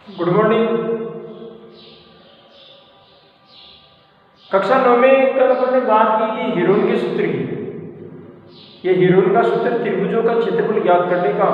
Good morning. कक्षा 9 में कल अपन ने बात की थी हीरोन के सूत्र की। ये हीरोन का सूत्र त्रिभुजों का क्षेत्रफल ज्ञात करने का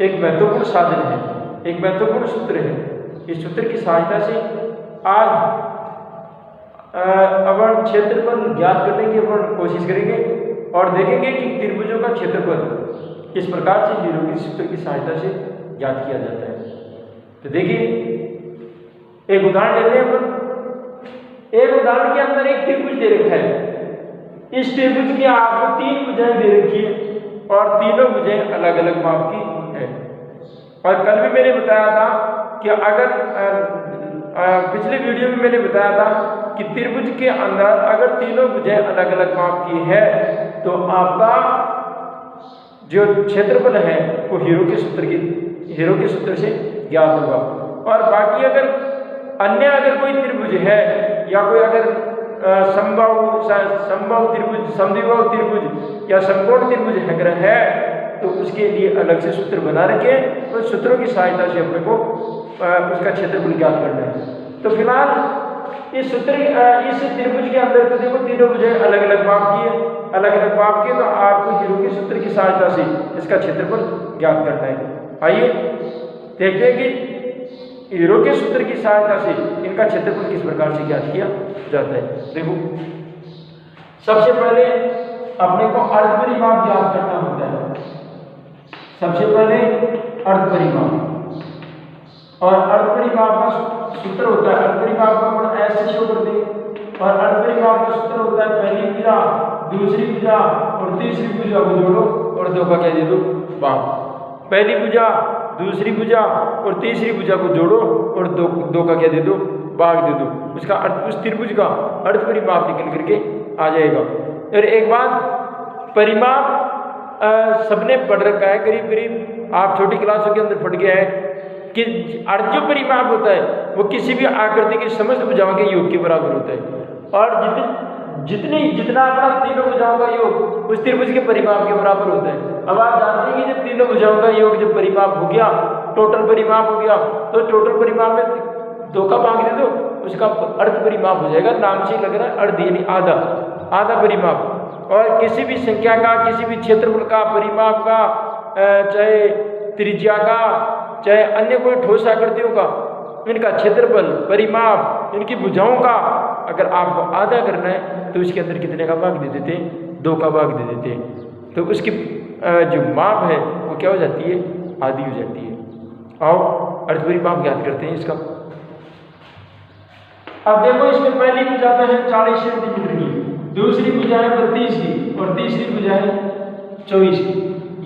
एक महत्वपूर्ण साधन है, एक महत्वपूर्ण सूत्र है। इस सूत्र की सहायता से आज अपन क्षेत्रफल ज्ञात करने की अपन कोशिश करेंगे और देखेंगे कि त्रिभुजों का क्षेत्रफल किस प्रकार से हीरोन के सूत्र की सहायता से ज्ञात किया जाता है। तो देखिए, एक उदाहरण लेते हैं अपन। एक उदाहरण के अंदर एक त्रिभुज दे रखा है। इस त्रिभुज की आपको 3 भुजाएं दे रखी है और तीनों भुजाएं अलग अलग माप की है। और कल भी मैंने बताया था कि अगर पिछले वीडियो में मैंने बताया था कि त्रिभुज के अंदर अगर तीनों भुजाएं अलग अलग माप की है तो आपका जो क्षेत्रफल है वो हीरो के सूत्र से ज्ञात होगा। और बाकी अगर कोई त्रिभुज है या कोई अगर समबाहु त्रिभुज, समद्विबाहु त्रिभुज या समकोण त्रिभुज अगर है तो उसके लिए अलग से सूत्र बना रखे। तो सूत्रों की सहायता से अपने को उसका क्षेत्रफल ज्ञात करना है। तो फिलहाल इस त्रिभुज के अंदर तो देखो तीनों भुजाएं अलग अलग माप की है, तो आपको हीरो के सूत्र की सहायता से इसका क्षेत्रफल ज्ञात करना है। आइए देखते हैं कि हीरो के सूत्र की सहायता से इनका क्षेत्रफल किस प्रकार से ज्ञात किया जाता है। देखो, सबसे पहले अपने को अर्ध परिमाप ज्ञात करना होता है। सबसे पहले अर्ध परिमाप, और अर्ध परिमाप का सूत्र होता है, अर्ध परिमाप का अपन ऐसे शो कर दें। और अर्ध परिमाप का सूत्र होता है पहली भुजा, दूसरी भुजा और तीसरी भुजा को जोड़ो और दो का क्या दे दो, भाग। पहली भुजा, दूसरी भुजा और तीसरी भुजा को जोड़ो और दो का क्या दे दो, भाग दे दो। उसका अर्थ, उस त्रिभुज का अर्ध परिमाप निकल करके आ जाएगा। और एक बात, परिमाप सबने पढ़ रखा है करीब करीब, आप छोटी क्लासों के अंदर पढ़ गया है कि अर्ध जो परिमाप होता है वो किसी भी आकृति की समस्त भुजाओं के योग के बराबर होता है। और जितना अपना तीनों भुजाओं का योग उस त्रिभुज के परिमाप के बराबर होता है। अब आप जानते हैं कि जब तीनों भुजाओं का योग जब परिमाप हो गया, टोटल परिमाप हो गया, तो टोटल परिमाप में 2 का भाग दे दो, उसका अर्ध परिमाप हो जाएगा। नाम से ही लग रहा है अर्ध, यानी आधा परिमाप। और किसी भी संख्या का, किसी भी क्षेत्रफल का, परिमाप का, चाहे त्रिज्या का, चाहे अन्य कोई ठोस आकृतियों का, इनका क्षेत्रफल, परिमाप, इनकी भुजाओं का अगर आपको आधा करना है तो इसके अंदर कितने का भाग दे देते हैं, 2 का भाग दे देते हैं। तो उसकी जो माप है वो क्या हो जाती है, आधी हो जाती है। आओ अर्ध परिमाप ज्ञात करते हैं इसका। अब देखो, इसमें पहली भुजा है 40 सेंटीमीटर की, दूसरी भुजा है 32 की और तीसरी भुजा है 24 की।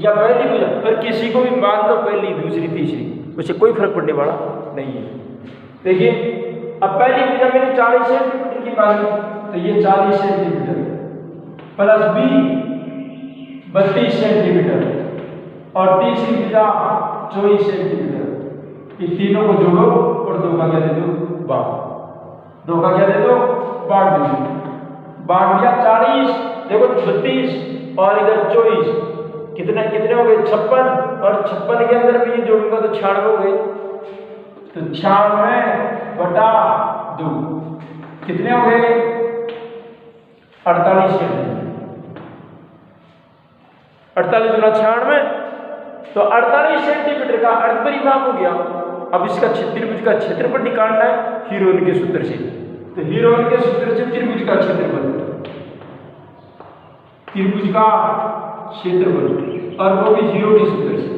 या पहली भुजा, पर किसी को भी मान लो पहली, दूसरी, तीसरी, उससे कोई फर्क पड़ने वाला नहीं है। देखिए, अब पहली भुजा मैंने 40 सेंटीमीटर की मानी, तो ये 40 सेंटीमीटर प्लस बी 32 सेंटीमीटर और तीसरी भुजा 24 सेंटीमीटर। ये तीनों को जोड़ो और 2 का क्या दे दो, भाग। 2 का क्या दे दो, भाग दे दो। भाग दिया 40, देखो 32 और इधर 24, कितने हो गए, 56। और 56 के अंदर भी ये जोड़ूंगा तो 96 हो गए। तो 96/2 कितने हो गए, 48 सेंटीमीटर। 48 × 96, तो 48 सेंटीमीटर का अर्ध परिमाप हो गया। अब इसका त्रिभुज का क्षेत्रफल निकालना है हीरोन के सूत्र से। तो हीरोन के सूत्र से त्रिभुज का क्षेत्रफल, और वो भी हीरो के सूत्र से,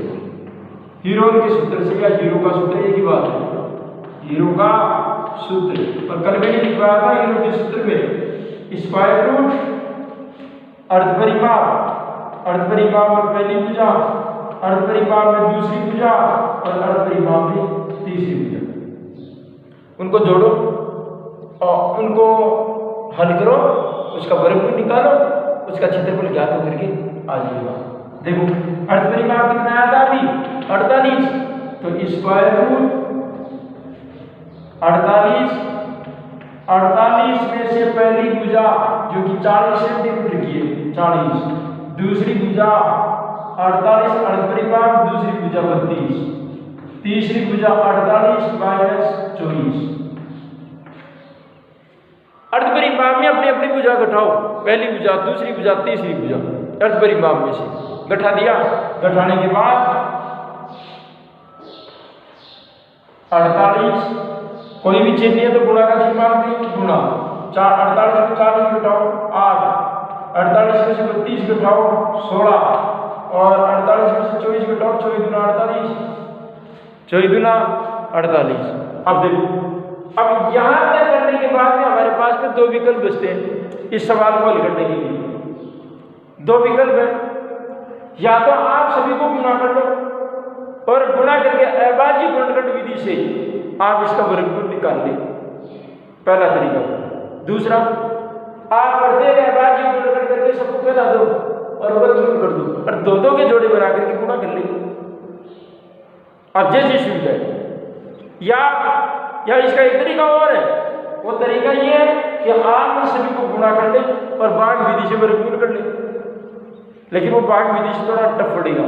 हीरोन के सूत्र से या हीरो का सूत्र एक ही बात है, हीरो का सूत्र। और कल मैंने लिखवाया था हीरो के सूत्र में स्क्वायर रूट अर्ध परिमाप में पहली भुजा, अर्ध परिमाप में दूसरी भुजा और अर्ध परिमाप में तीसरी भुजा, उनको जोड़ो और उनको हल करो, उसका वर्गमूल निकालो, उसका क्षेत्रफल ज्ञात होकर के आ जाएगा। देखो, अर्ध परिमाप कितना आया था अभी, 48, तो स्क्वायर रूट 48 में से पहली भुजा जो कि 40 सेंटीमीटर की है, 40, दूसरी भुजा 48 अर्ध परिमाप, दूसरी भुजा 32, तीसरी भुजा 48 माइनस 24। अर्धपरिमाप में अपनी अपनी भुजा घटाओ, पहली भुजा, दूसरी भुजा, तीसरी भुजा, अर्धपरिमाप में से घटा दिया। घटाने के बाद 48, कोई भी चीज नहीं है तो गुणा का चिन्ह मानते, गुणा 48 में 40 घटाओ 8, 48 में से 32 घटाओ 16, और 48 में से 24 घटाओ 24 दूना 48, 24 दूना 48। अब देखो, अब यहां तक करने के बाद में हमारे पास में दो विकल्प बचते हैं इस सवाल को हल करने के लिए। दो विकल्प है, या तो आप सभी को गुणा कर लो और गुणा करके अभाज्य गुणनखंड विधि से आप इसका वर्गमूल निकाल लें, पहला तरीका। दूसरा, आप प्रत्येक अभाज्य गुणनखंड करके सबको फैला दो और वर्गमूल कर दो और दो दो के जोड़े बना करके गुणा कर लें। अब जैसी सुविधा है, या इसका एक तरीका और है, वो तरीका ये है कि आप सभी को गुणा कर ले और भाग विधि से वर्गमूल कर ले, लेकिन वो भाग विधि से थोड़ा टफ पड़ेगा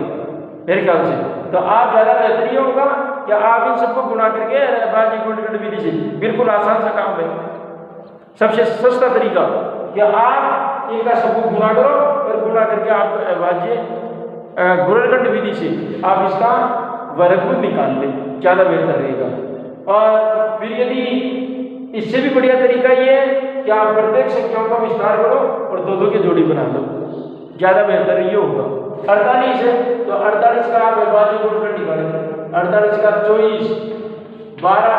मेरे ख्याल से। तो आप ज्यादा बेहतर ये होगा कि आप इन सबको गुणा करके अभाज्य गुणनखंड विधि से, बिल्कुल आसान सा काम है, सबसे सस्ता तरीका कि आप इनका सबको गुणा करो और गुणा करके आप अभाज्य गुणनखंड विधि से आप इसका वर्गमूल निकाल लें, ज्यादा बेहतर रहेगा। और फिर यदि इससे भी बढ़िया तरीका ये है कि आप प्रत्येक संख्याओं का विस्तार करो और दो दो के जोड़ी बना लो, ज्यादा बेहतर ये होगा। 48 है तो 48 का आप अभाज्य गुणनखंड निकालेंगे, 48 का 24, 12,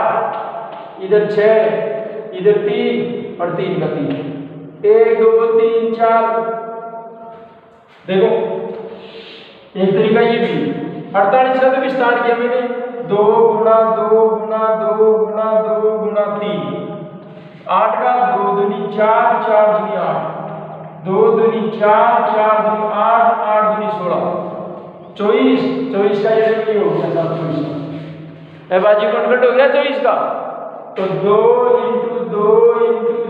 इधर 6, इधर 3 और 3 का 3, 1 2 3 4। देखो एक तरीका ये भी, 48 का तो विस्तार किया मैंने, 2 गुणा 2 गुणा 2 गुणा 2 गुणा 3, 8 का 2 दूनी 4, 4 दूनी 8, 2 दूनी 4, 4 दूनी 8, 8 दूनी 16, 24 का ये हो गया था 24, अभाज्य गुणनखंड हो गया 24 का। तो 2 × 2 ×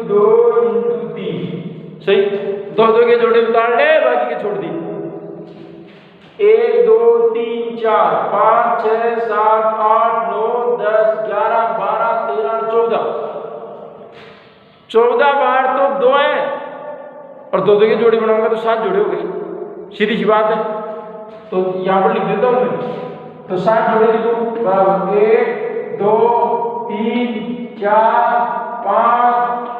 2 × 3, सही, दो दो के जोड़े उतार ले, बाकी के छोड़ दी। 1 2 3 4 5 6 7 8 9 10 11 12 13 14, 14 बार तो 2 है और दो दो के जोड़े बनाऊंगा तो 7 जोड़े हो गए, सीधी सी बात है। तो यहां पर लिख देता हूं मैं, तो 7 जोड़े लिखो, 1 2 3 4 5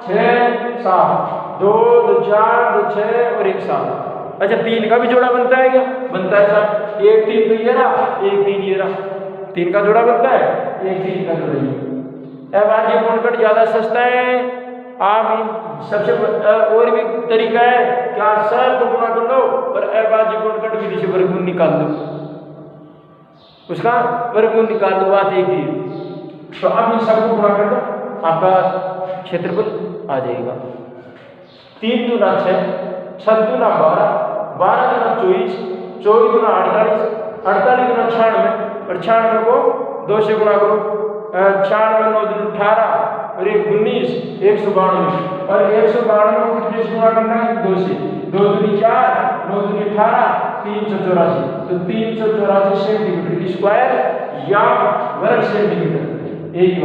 6 7, 2 2 4 2 6 और 1 7। अच्छा 3 का भी जोड़ा बनता है क्या? बनता है साहब, 1 3 तो ये रहा, 1 3 ये रहा, 3 का जोड़ा बनता है, 1 3 का जोड़ा ये। अभाज्य गुणनखंड ज्यादा सस्ता है, आप सबसे और भी तरीका है कि आप सब को गुणा कर लो और अभाज्य गुणनखंड विधि से वर्गमूल निकाल दो, उसका वर्गमूल निकाल दो, बात एक ही। तो अब इन सबको गुणा कर दो, आपका क्षेत्रफल आ जाएगा। 3 दूना 6, 6 दूना 12, 12 दूना 24, 24 दूना 48, 48 दूना 96 और 96 को 2 से गुणा करो, 96 9 दूना 18 और 1 19, 192 और 192 को कितने से गुणा करना है? 2 से, 2 दूनी 4, 9 दूनी 18, 384। तो 384 सेंटीमीटर स्क्वायर या वर्ग सेंटीमीटर, एक ही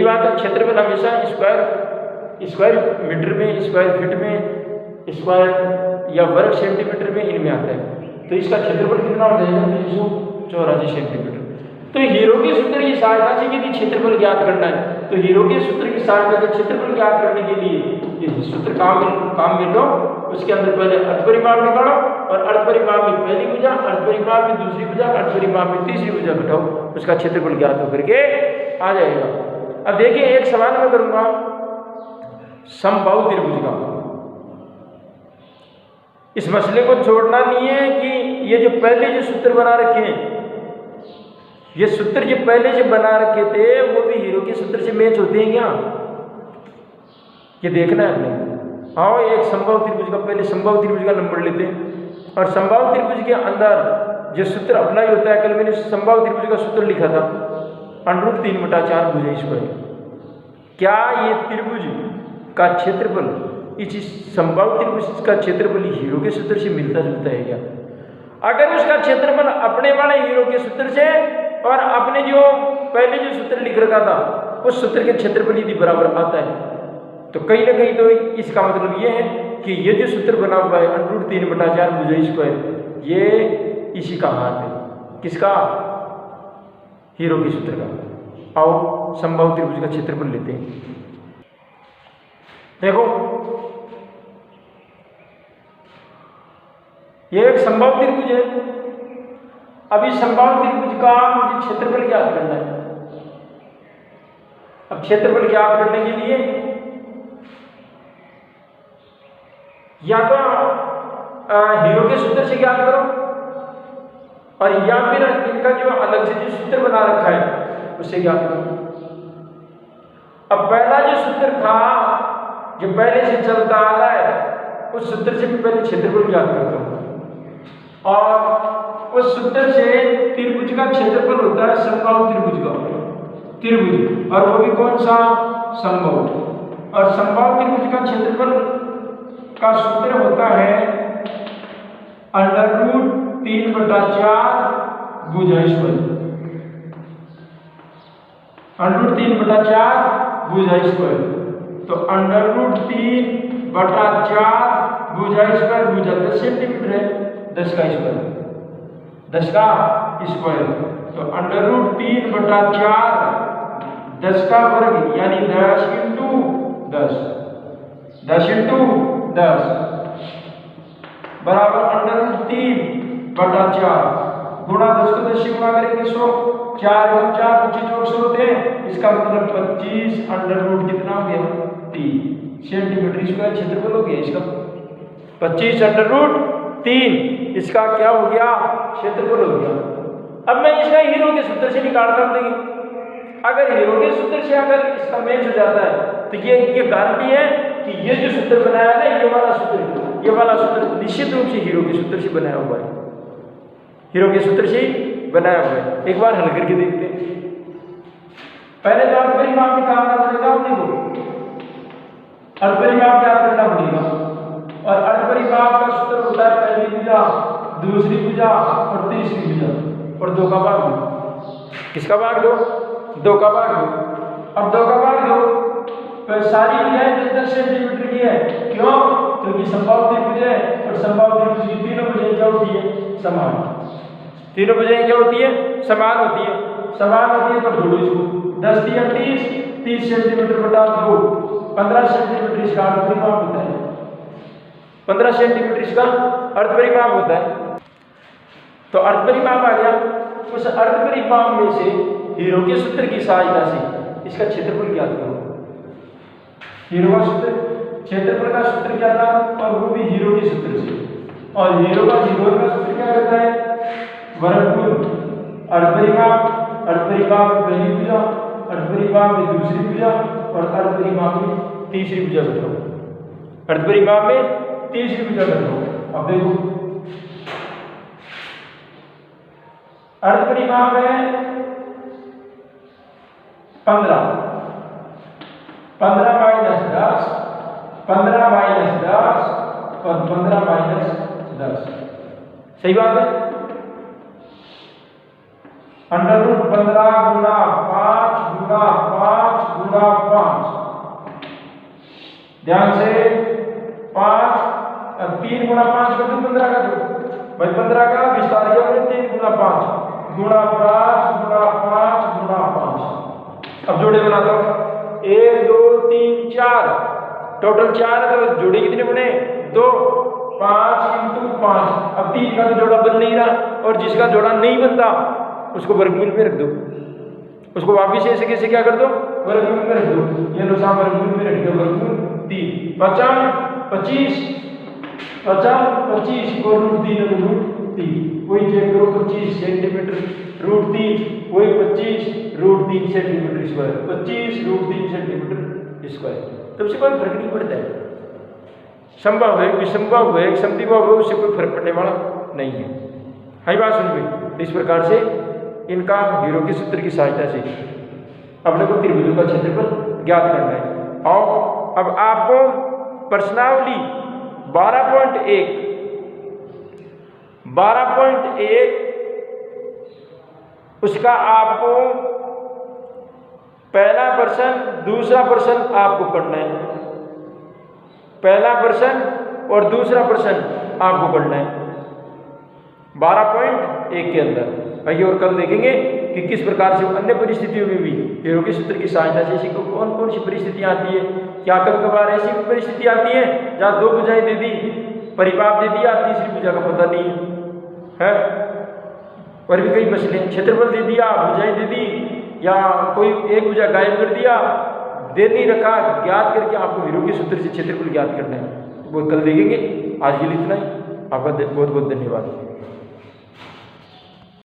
बात है। क्षेत्रफल हमेशा स्क्वायर मीटर में, स्क्वायर फीट में, स्क्वायर या वर्ग सेंटीमीटर में इनमें आता है। तो इसका क्षेत्रफल कितना हो जाएगा? 384 सेंटीमीटर। तो हीरो के सूत्र की सहायता से यदि क्षेत्रफल ज्ञात करना है तो हीरो के सूत्र की सहायता से क्षेत्रफल ज्ञात करने के लिए ये सूत्र काम में लो, उसके अंदर पहले अर्धपरिमाप निकालो और अर्धपरिमाप में पहली भुजा, अर्धपरिमाप में दूसरी भुजा, अर्धपरिमाप में तीसरी भुजा घटाओ, उसका क्षेत्रफल ज्ञात होकर के आ जाएगा। अब देखिए एक सवाल मैं करूंगा समबाहु त्रिभुज का। इस मसले को छोड़ना नहीं है कि ये जो पहले जो सूत्र बना रखे हैं, ये सूत्र जो पहले जो बना रखे थे वो भी हीरो के सूत्र से मैच होते हैं क्या, ये देखना है हमने। आओ एक समबाहु त्रिभुज का, पहले समबाहु त्रिभुज का नंबर लेते हैं और समबाहु त्रिभुज के अंदर जो सूत्र अप्लाई होता है, कल मैंने समबाहु त्रिभुज का सूत्र लिखा था, √3/4 भुजा स्क्वायर। क्या ये त्रिभुज का क्षेत्रफल इस समबाहु त्रिभुज का क्षेत्रफल हीरो के सूत्र से मिलता जुलता है क्या? अगर उसका क्षेत्रफल अपने वाले हीरो के सूत्र से और अपने जो पहले जो सूत्र लिख रखा था उस सूत्र के क्षेत्रफल यदि बराबर आता है तो कहीं ना कहीं तो इसका मतलब ये है कि ये जो सूत्र बना हुआ है √3/4 भुजा स्क्वायर, ये इसी का हाथ है। किसका? हीरो के सूत्र का। आओ समबाहु त्रिभुज का क्षेत्रफल लेते हैं। देखो ये एक समबाहु त्रिभुज है। अभी समबाहु त्रिभुज का मुझे क्षेत्रफल ज्ञात करना है। अब क्षेत्रफल ज्ञात करने के लिए या तो हीरो के सूत्र से ज्ञात करो और या फिर इनका जो अलग से जो सूत्र बना रखा है उससे ज्ञात करो। अब पहला जो सूत्र था जो पहले से चलता आ रहा है उस सूत्र से पहले क्षेत्रफल ज्ञात करता हूं और उस सूत्र से त्रिभुज का क्षेत्रफल होता है समबाहु त्रिभुज का त्रिभुज, और वो भी कौन सा? समबाहु। और समबाहु त्रिभुज का क्षेत्रफल का सूत्र होता है √3/4 भुजा स्क्वायर। √3/4 भुजा स्क्वायर। तो √3/4 भुजा स्क्वायर, भुजा 10 सेंटीमीटर है, 10 का स्क्वायर, 10 का स्क्वायर। तो √3/4 10 का वर्ग यानी 10 × 10, 10 × 10 बराबर √3/4 गुणा 10 को 10 से गुणा करेंगे 100, 4 × 4 25 और 100 होते हैं। इसका मतलब 25 √ कितना हो गया? 3 सेंटीमीटर स्क्वायर क्षेत्रफल हो गया इसका। 25 √3 इसका क्या हो गया? क्षेत्रफल हो गया। अब मैं इसका हीरो के सूत्र से निकालता हूं। अगर हीरो के सूत्र से अगर इसका मैच हो जाता है तो ये गारंटी है कि ये जो सूत्र बनाया है ना, ये वाला सूत्र निश्चित रूप से हीरो के सूत्र से बनाया हुआ है, हीरो के सूत्र से बनाया हुआ है। एक बार हल करके देखते हैं। पहले तो अर्धपरिमाप निकालना पड़ेगा अपने को, अर्धपरिमाप क्या करना पड़ेगा, और अर्धपरिमाप का सूत्र होता है पहली भुजा, दूसरी भुजा और तीसरी भुजा और 2 का भाग 2। किसका भाग 2? 2 का भाग 2। अब 2 का भाग 2 तो सारी भुजाएं 10-10 सेंटीमीटर की है। क्यों? क्योंकि समबाहु त्रिभुज है और समबाहु त्रिभुज की तीनों भुजाएं क्या होती है? समान। तीनों भुजाएं क्या होती है? समान होती है। समान होती है तो जोड़ो इसको। 10 × 30, 30 सेंटीमीटर बटा 2, 15 सेंटीमीटर इसका अर्धपरिमाप होता है। 15 सेंटीमीटर इसका अर्धपरिमाप होता है। तो अर्धपरिमाप आ गया। उस अर्धपरिमाप में से हीरो के सूत्र की सहायता से इसका क्षेत्रफल ज्ञात करो। हीरो का सूत्र, क्षेत्रफल का सूत्र क्या था? और वो भी हीरो के सूत्र से। और हीरो का सूत्र क्या कहता है? वर्गमूल अर्धपरिमाप, अर्धपरिमाप में पहली भुजा, अर्धपरिमाप में दूसरी भुजा और अर्धपरिमाप में तीसरी भुजा घटाओ। अर्धपरिमाप में तीसरी भुजा घटाओ। अब देखो अर्धपरिमाप में 15 -10, 15 - 10 और 15 - 10। सही बात है। √15 × 5 × 5 ध्यान से 5 3 × 5 कर दो, 15 का दो भाई, 15 का विस्तार किया 3 × 5 × 5 × 5। अब जोड़े बनाता हूं। 1 2 3 4 टोटल 4 है तो जोड़े कितने बने? 2। 5 × 5। अब 3 का तो जोड़ा बन नहीं रहा, और जिसका जोड़ा नहीं बनता उसको वर्गमूल में रख दो। उसको वापिस ऐसे कैसे क्या कर दो? वर्गमूल में रख दो। ये लो साहब वर्गमूल में रख दो, वर्गमूल 3 25 और √3 वही चेक करो। 25 सेंटीमीटर √3 वही 25 √3 सेंटीमीटर स्क्वायर, 25 √3 सेंटीमीटर स्क्वायर। तब से कोई फर्क नहीं पड़ता है। संभव है, विसंभव है, समद्विबाहु है, उससे कोई फर्क पड़ने वाला नहीं है। हाई बात सुन गई। तो इस प्रकार से इनका हीरो के सूत्र की सहायता से अपने को त्रिभुजों का क्षेत्रफल ज्ञात करना है। और अब आपको प्रश्नावली 12.1 12.1 उसका आपको पहला प्रश्न दूसरा प्रश्न आपको करना है, पहला प्रश्न और दूसरा प्रश्न आपको करना है 12.1 के अंदर। आइए और कल देखेंगे कि किस प्रकार से अन्य परिस्थितियों में भी हेरों के सूत्र की सहायता से ऐसी कौन कौन सी परिस्थितियां आती है। क्या कभी कभार ऐसी परिस्थिति आती है जहाँ दो भुजाएं दे दी, परिपाप दे दिया, तीसरी भुजा का पता नहीं है, और भी कई मसले, क्षेत्रफल दे दिया, भुजाएं दे दी, या कोई एक भुजा गायब कर दिया, दे नहीं रखा, ज्ञात करके आपको हेरों के सूत्र से क्षेत्रफल ज्ञात करना है। वो कल देखेंगे। आज के लिए इतना ही। आपका बहुत बहुत धन्यवाद।